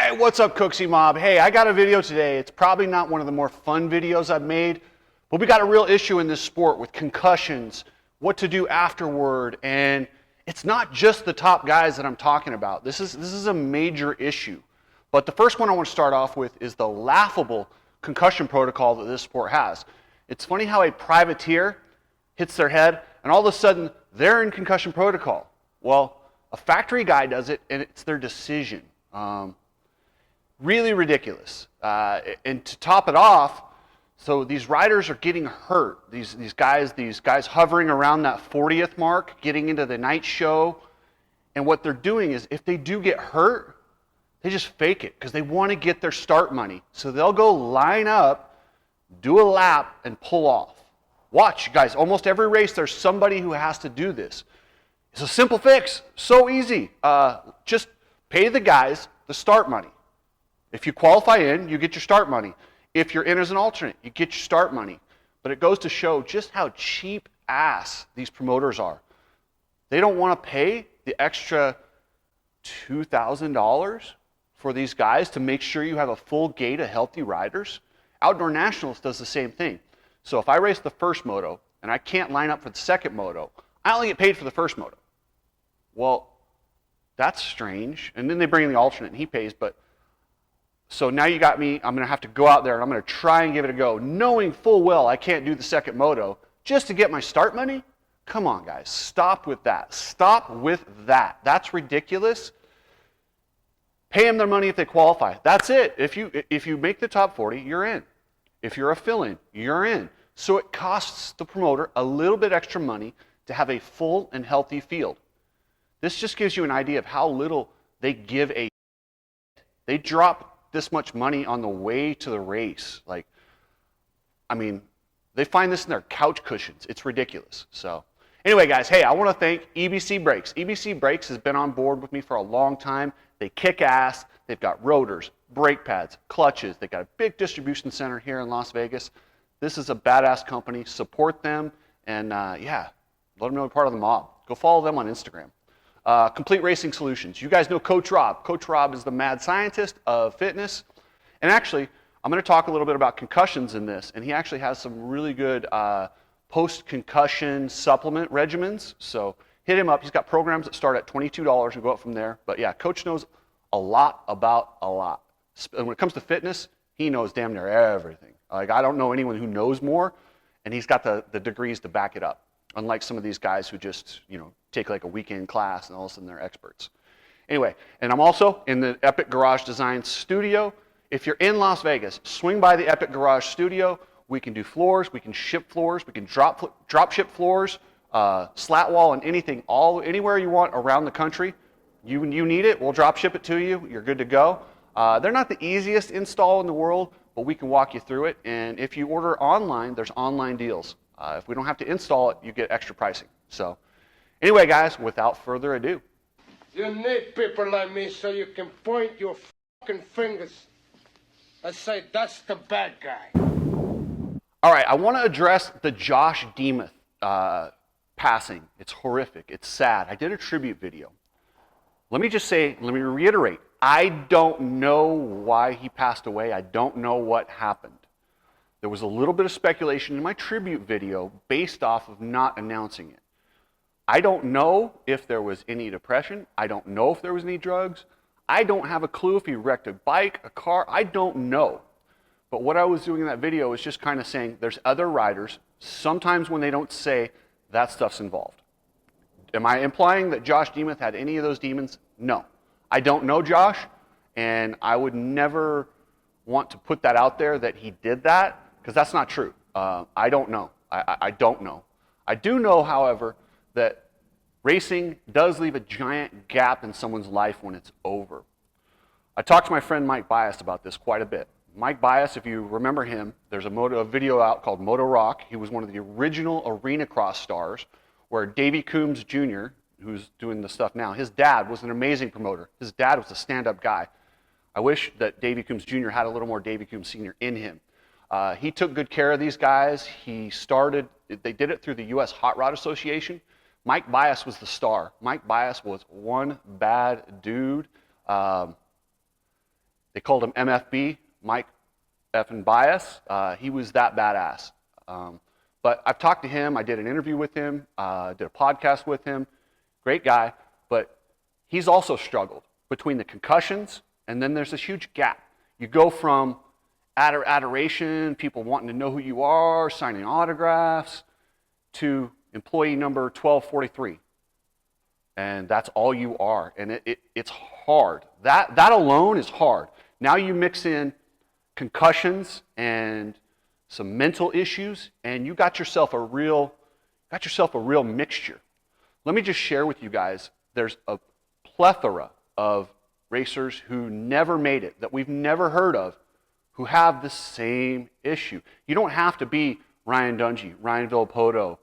Hey, what's up, Cooksy Mob? Hey, I got a video today. It's probably not one of the more fun videos I've made, but we got a real issue in this sport with concussions, what to do afterward, and it's not just the top guys that I'm talking about. This is a major issue. But the first one I want to start off with is the laughable concussion protocol that this sport has. It's funny how a privateer hits their head, and all of a sudden, they're in concussion protocol. Well, a factory guy does it, and it's their decision. Really ridiculous. And to top it off, so these riders are getting hurt. These guys hovering around that 40th mark, getting into the night show. And what they're doing is, if they do get hurt, they just fake it because they want to get their start money. So they'll go line up, do a lap, and pull off. Watch, guys. Almost every race, there's somebody who has to do this. It's a simple fix. So easy. Just pay the guys the start money. If you qualify in, you get your start money. If you're in as an alternate, you get your start money. But it goes to show just how cheap ass these promoters are. They don't want to pay the extra $2,000 for these guys to make sure you have a full gate of healthy riders. Outdoor Nationals does the same thing. So if I race the first moto and I can't line up for the second moto, I only get paid for the first moto. Well, that's strange. And then they bring in the alternate and he pays, but so now you got me, I'm going to have to go out there and I'm going to try and give it a go, knowing full well I can't do the second moto just to get my start money? Come on, guys. Stop with that. Stop with that. That's ridiculous. Pay them their money if they qualify. That's it. If you make the top 40, you're in. If you're a fill-in, you're in. So it costs the promoter a little bit extra money to have a full and healthy field. This just gives you an idea of how little they give a. They drop this much money on the way to the race. Like, I mean, they find this in their couch cushions. It's ridiculous. So anyway, guys, hey, I want to thank EBC Brakes. EBC Brakes has been on board with me for a long time. They kick ass. They've got rotors, brake pads, clutches. They've got a big distribution center here in Las Vegas. This is a badass company. Support them, and yeah, let them know you're part of the mob. Go follow them on Instagram. Complete Racing Solutions. You guys know Coach Rob. Coach Rob is the mad scientist of fitness. And actually, I'm going to talk a little bit about concussions in this. And he actually has some really good post-concussion supplement regimens. So hit him up. He's got programs that start at $22 and go up from there. But yeah, Coach knows a lot about a lot. And when it comes to fitness, he knows damn near everything. Like, I don't know anyone who knows more, and he's got the degrees to back it up. Unlike some of these guys who just, take like a weekend class and all of a sudden they're experts. Anyway, and I'm also in the Epic Garage Design Studio. If you're in Las Vegas, swing by the Epic Garage Studio. We can do floors, we can ship floors, we can drop ship floors, slat wall and anything, anywhere you want around the country. You need it, we'll drop ship it to you. You're good to go. They're not the easiest install in the world, but we can walk you through it. And if you order online, there's online deals. If we don't have to install it, you get extra pricing. So anyway, guys, without further ado. You need people like me so you can point your fucking fingers and say, that's the bad guy. All right, I want to address the Josh Demuth passing. It's horrific. It's sad. I did a tribute video. Let me reiterate. I don't know why he passed away. I don't know what happened. There was a little bit of speculation in my tribute video based off of not announcing it. I don't know if there was any depression. I don't know if there was any drugs. I don't have a clue if he wrecked a bike, a car. I don't know. But what I was doing in that video is just kind of saying there's other riders. Sometimes when they don't say, that stuff's involved. Am I implying that Josh Demuth had any of those demons? No. I don't know Josh, and I would never want to put that out there that he did that, because that's not true. I don't know. I don't know. I do know, however, that racing does leave a giant gap in someone's life when it's over. I talked to my friend Mike Bias about this quite a bit. Mike Bias, if you remember him, there's a video out called Moto Rock. He was one of the original arena cross stars, where Davey Coombs Jr., who's doing the stuff now, his dad was an amazing promoter. His dad was a stand-up guy. I wish that Davey Coombs Jr. had a little more Davey Coombs Sr. in him. He took good care of these guys. They did it through the U.S. Hot Rod Association. Mike Bias was the star. Mike Bias was one bad dude. They called him MFB, Mike effing Bias. He was that badass. But I've talked to him. I did an interview with him, did a podcast with him. Great guy, but he's also struggled between the concussions, and then there's this huge gap. You go from adoration, people wanting to know who you are, signing autographs, to employee number 1243. And that's all you are. And it's hard. That alone is hard. Now you mix in concussions and some mental issues, and you got yourself a real mixture. Let me just share with you guys, there's a plethora of racers who never made it, that we've never heard of, who have the same issue. You don't have to be Ryan Dungey, Ryan Villapoto,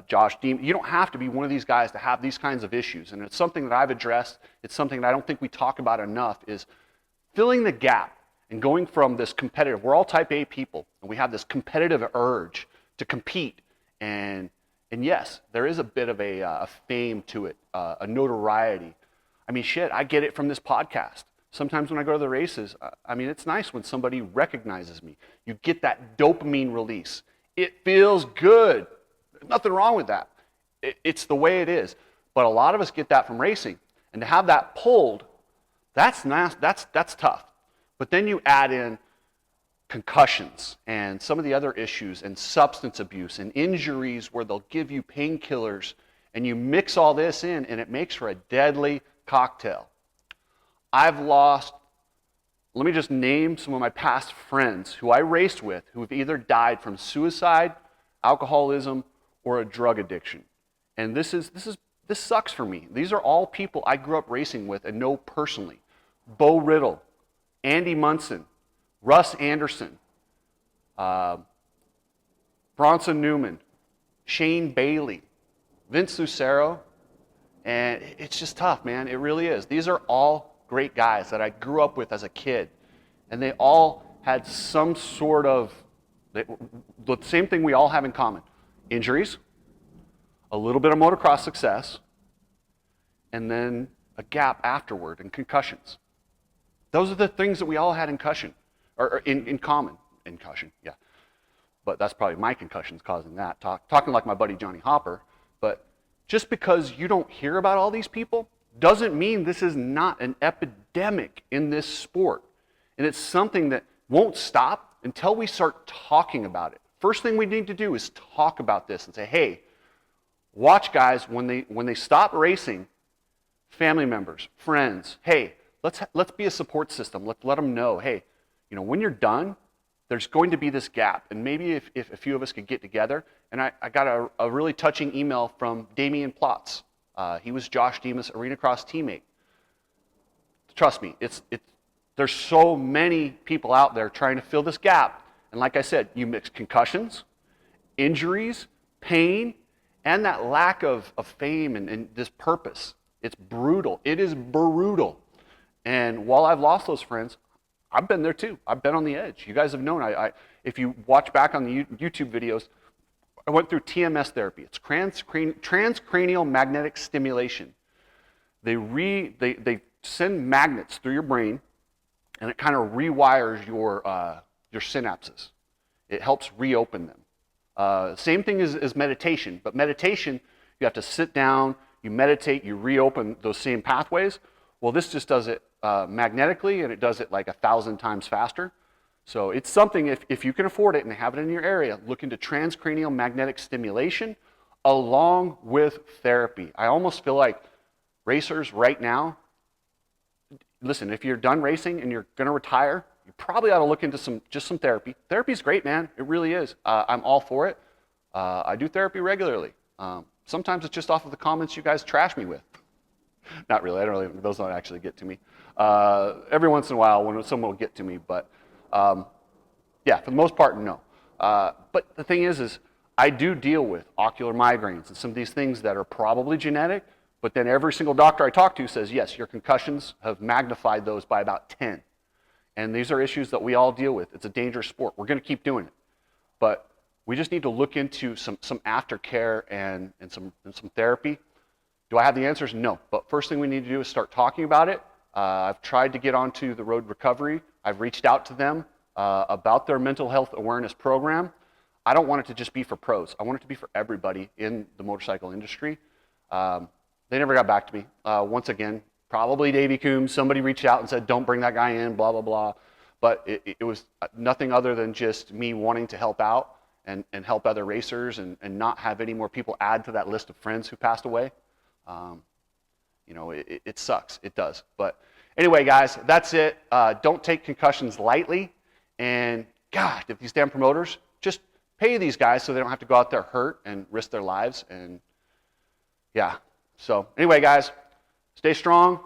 Josh Deem. You don't have to be one of these guys to have these kinds of issues. And it's something that I've addressed. It's something that I don't think we talk about enough, is filling the gap and going from this competitive, we're all type A people, and we have this competitive urge to compete. And yes, there is a bit of a fame to it, a notoriety. I mean, shit, I get it from this podcast. Sometimes when I go to the races, I mean, it's nice when somebody recognizes me. You get that dopamine release. It feels good. There's nothing wrong with that. It's the way it is. But a lot of us get that from racing. And to have that pulled, that's tough. But then you add in concussions and some of the other issues and substance abuse and injuries where they'll give you painkillers, and you mix all this in and it makes for a deadly cocktail. I've lost, let me just name some of my past friends who I raced with who have either died from suicide, alcoholism, or a drug addiction. And this sucks for me. These are all people I grew up racing with and know personally. Bo Riddle, Andy Munson, Russ Anderson, Bronson Newman, Shane Bailey, Vince Lucero, and it's just tough, man. It really is. These are all great guys that I grew up with as a kid, and they all had some sort of, the same thing we all have in common: injuries, a little bit of motocross success, and then a gap afterward and concussions. Those are the things that we all had in common. Yeah. But that's probably my concussions causing that. Talking like my buddy Johnny Hopper. But just because you don't hear about all these people doesn't mean this is not an epidemic in this sport. And it's something that won't stop until we start talking about it. First thing we need to do is talk about this and say, hey, watch guys, when they stop racing, family members, friends, hey, let's be a support system. Let them know, hey, when you're done, there's going to be this gap. And maybe if a few of us could get together. And I got a really touching email from Damian Plotz. He was Josh Demas' Arena Cross teammate. Trust me, there's so many people out there trying to fill this gap. And like I said, you mix concussions, injuries, pain, and that lack of fame and this purpose. It's brutal. It is brutal. And while I've lost those friends, I've been there too. I've been on the edge. You guys have known. If you watch back on the YouTube videos, I went through TMS therapy. It's transcranial magnetic stimulation. They send magnets through your brain, and it kind of rewires your synapses. It helps reopen them. Same thing as meditation, but meditation, you have to sit down, you meditate, you reopen those same pathways. Well, this just does it magnetically, and it does it like 1,000 times faster. So it's something, if you can afford it and have it in your area, look into transcranial magnetic stimulation along with therapy. I almost feel like racers right now, listen, if you're done racing and you're going to retire, you probably ought to look into some therapy. Therapy's great, man. It really is. I'm all for it. I do therapy regularly. Sometimes it's just off of the comments you guys trash me with. Not really. Those don't actually get to me. Every once in a while, when someone will get to me, but yeah, for the most part, no. But the thing is I do deal with ocular migraines and some of these things that are probably genetic, but then every single doctor I talk to says, yes, your concussions have magnified those by about 10. And these are issues that we all deal with. It's a dangerous sport. We're going to keep doing it. But we just need to look into some aftercare and some therapy. Do I have the answers? No. But first thing we need to do is start talking about it. I've tried to get onto the road recovery. I've reached out to them about their mental health awareness program. I don't want it to just be for pros. I want it to be for everybody in the motorcycle industry. They never got back to me. Once again, probably Davey Coombs, somebody reached out and said, don't bring that guy in, blah, blah, blah. But it was nothing other than just me wanting to help out and help other racers and not have any more people add to that list of friends who passed away. You know, it sucks. It does. But anyway, guys, that's it. Don't take concussions lightly. And God, if these damn promoters just pay these guys so they don't have to go out there hurt and risk their lives. And yeah. So anyway, guys, stay strong.